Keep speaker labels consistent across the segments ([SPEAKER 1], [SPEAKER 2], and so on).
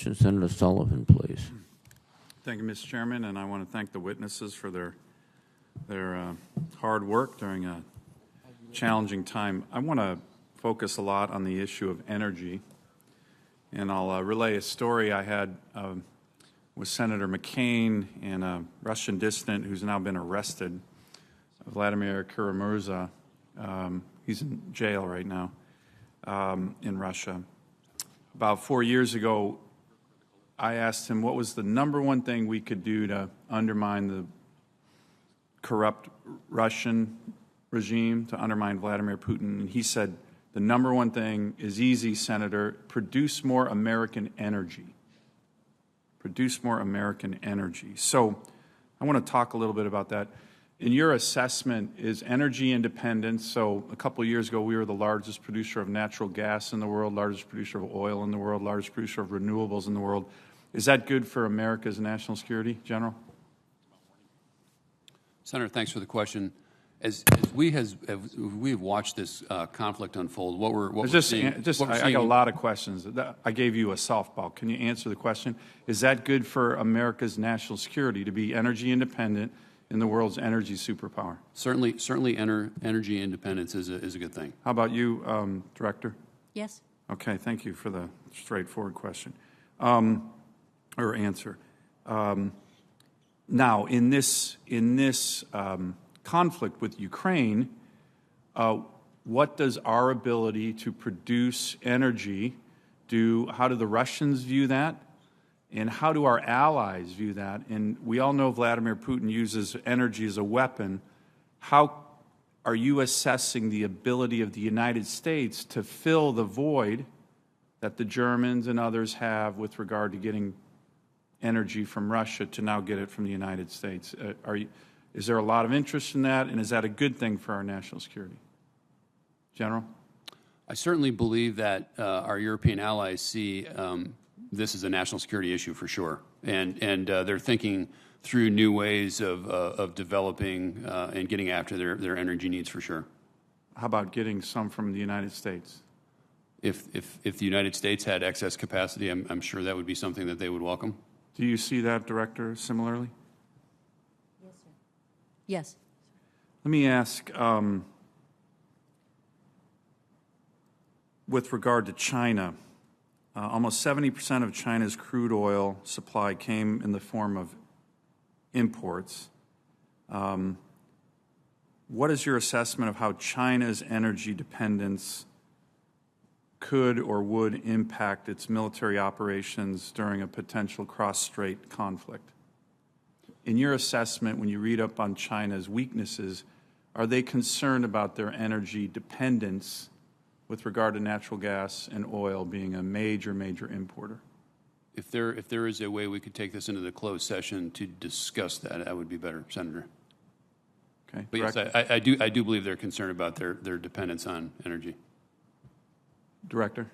[SPEAKER 1] question. Senator Sullivan, please.
[SPEAKER 2] Thank you, Mr. Chairman, and I want to thank the witnesses for their hard work during a challenging time. I want to focus a lot on the issue of energy, and I'll relay a story I had with Senator McCain and a Russian dissident who's now been arrested, Vladimir Kara-Murza. He's in jail right now in Russia. About 4 years ago, I asked him what was the number one thing we could do to undermine the corrupt Russian regime, to undermine Vladimir Putin. And he said, the number one thing is easy, Senator, produce more American energy. Produce more American energy. So I want to talk a little bit about that. In your assessment, is energy independence, so a couple of years ago we were the largest producer of natural gas in the world, largest producer of oil in the world, largest producer of renewables in the world. Is that good for America's national security, General?
[SPEAKER 3] Senator, thanks for the question. As we have watched this conflict unfold, we're seeing...
[SPEAKER 2] I got a lot of questions. I gave you a softball. Can you answer the question? Is that good for America's national security to be energy independent in the world's energy superpower?
[SPEAKER 3] Certainly energy independence is a good thing.
[SPEAKER 2] How about you, Director?
[SPEAKER 4] Yes.
[SPEAKER 2] Okay, thank you for the straightforward question, or answer. Now, in this conflict with Ukraine, what does our ability to produce energy do? How do the Russians view that? And how do our allies view that? And we all know Vladimir Putin uses energy as a weapon. How are you assessing the ability of the United States to fill the void that the Germans and others have with regard to getting energy from Russia to now get it from the United States? Is there a lot of interest in that, and is that a good thing for our national security? General?
[SPEAKER 3] I certainly believe that our European allies see this is a national security issue for sure, and they're thinking through new ways of developing and getting after their energy needs for sure.
[SPEAKER 2] How about getting some from the United States?
[SPEAKER 3] If the United States had excess capacity, I'm sure that would be something that they would welcome.
[SPEAKER 2] Do you see that, Director, similarly?
[SPEAKER 4] Yes, sir. Yes.
[SPEAKER 2] Let me ask, with regard to China, almost 70% of China's crude oil supply came in the form of imports. What is your assessment of how China's energy dependence could or would impact its military operations during a potential cross-strait conflict? In your assessment, when you read up on China's weaknesses, are they concerned about their energy dependence with regard to natural gas and oil being a major importer?
[SPEAKER 3] If there is a way we could take this into the closed session to discuss that, that would be better, Senator.
[SPEAKER 2] Okay.
[SPEAKER 3] But yes, I do believe they're concerned about their dependence on energy.
[SPEAKER 2] Director?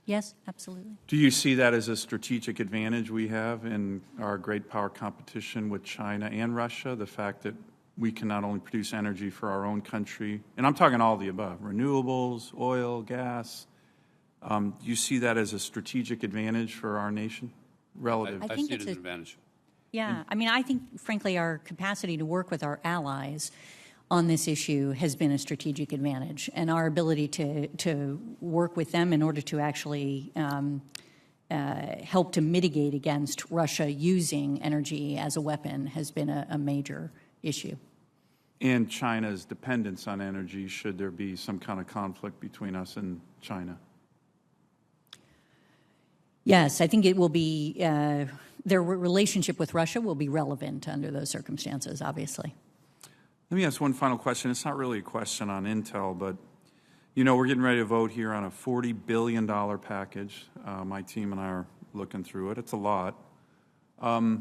[SPEAKER 4] Yes, absolutely.
[SPEAKER 2] Do you see that as a strategic advantage we have in our great power competition with China and Russia, the fact that we can not only produce energy for our own country, and I'm talking all of the above, renewables, oil, gas. Do you see that as a strategic advantage for our nation relative?
[SPEAKER 3] I see it as an advantage.
[SPEAKER 4] Yeah, I mean, I think, frankly, our capacity to work with our allies on this issue has been a strategic advantage, and our ability to work with them in order to actually help to mitigate against Russia using energy as a weapon has been a major issue.
[SPEAKER 2] And China's dependence on energy, should there be some kind of conflict between us and China?
[SPEAKER 4] Yes, I think it will be, their relationship with Russia will be relevant under those circumstances, obviously.
[SPEAKER 2] Let me ask one final question. It's not really a question on Intel, but, you know, we're getting ready to vote here on a $40 billion package. My team and I are looking through it. It's a lot. How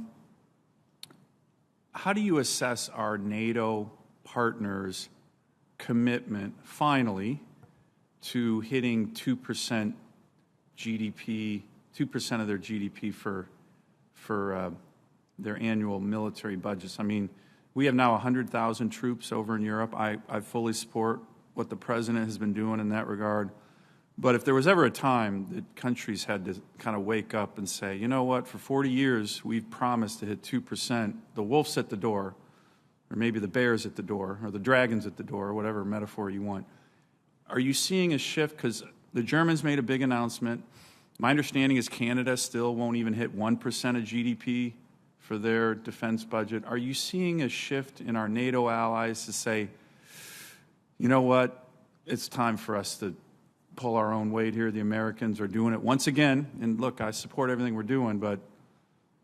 [SPEAKER 2] do you assess our NATO partners' commitment, finally, to hitting 2% GDP, 2% of their GDP for their annual military budgets? I mean, we have now 100,000 troops over in Europe. I fully support what the President has been doing in that regard. But if there was ever a time that countries had to kind of wake up and say, you know what, for 40 years we've promised to hit 2%, the wolf's at the door, or maybe the bear's at the door, or the dragon's at the door, or whatever metaphor you want. Are you seeing a shift? Because the Germans made a big announcement. My understanding is Canada still won't even hit 1% of GDP for their defense budget. Are you seeing a shift in our NATO allies to say, you know what, it's time for us to pull our own weight here? The Americans are doing it once again. And look, I support everything we're doing, but,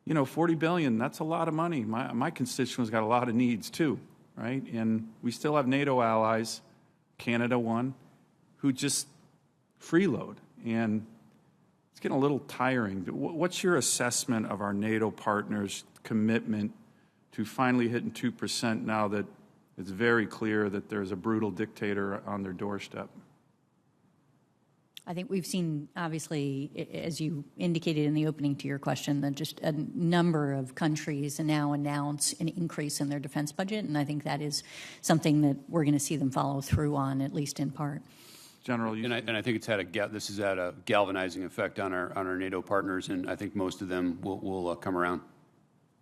[SPEAKER 2] you know, $40 billion, that's a lot of money. My constituents got a lot of needs too, right? And we still have NATO allies, Canada one, who just freeload. And it's getting a little tiring. What's your assessment of our NATO partners' commitment to finally hitting 2% now that it's very clear that there's a brutal dictator on their doorstep?
[SPEAKER 4] I think we've seen, obviously, as you indicated in the opening to your question, that just a number of countries now announce an increase in their defense budget, and I think that is something that we're going to see them follow through on, at least in part.
[SPEAKER 2] General,
[SPEAKER 3] And I think this has had a galvanizing effect on our NATO partners, and I think most of them will come around.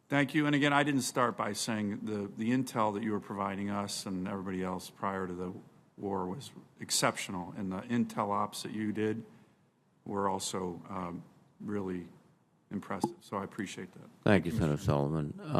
[SPEAKER 2] thank you. And again, I didn't start by saying the intel that you were providing us and everybody else prior to the war was exceptional, and the intel ops that you did were also really impressive. So I appreciate that.
[SPEAKER 1] Thank you, Senator Sullivan.